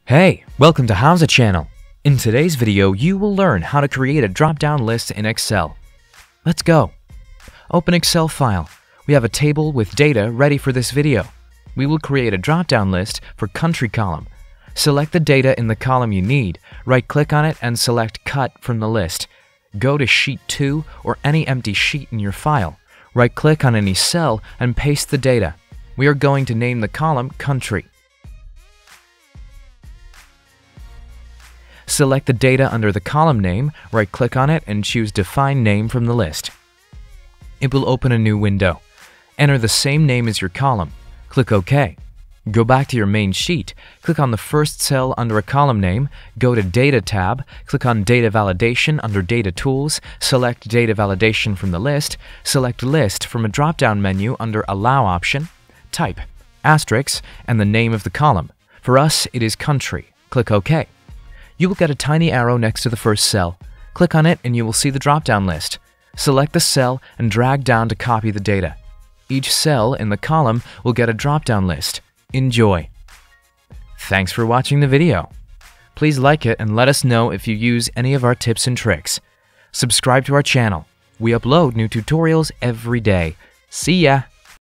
Hey, welcome to How's It channel. In today's video, you will learn how to create a drop-down list in Excel. Let's go. Open Excel file. We have a table with data ready for this video. We will create a drop-down list for country column. Select the data in the column you need, right-click on it and select Cut from the list. Go to Sheet 2 or any empty sheet in your file. Right-click on any cell and paste the data. We are going to name the column Country. Select the data under the column name, right-click on it and choose Define Name from the list. It will open a new window. Enter the same name as your column. Click OK. Go back to your main sheet, click on the first cell under a column name, go to Data tab, click on Data Validation under Data Tools, select Data Validation from the list, select List from a drop-down menu under Allow option, type asterisk and the name of the column. For us, it is Country. Click OK. You will get a tiny arrow next to the first cell. Click on it and you will see the drop-down list. Select the cell and drag down to copy the data. Each cell in the column will get a drop-down list. Enjoy! Thanks for watching the video. Please like it and let us know if you use any of our tips and tricks. Subscribe to our channel. We upload new tutorials every day. See ya!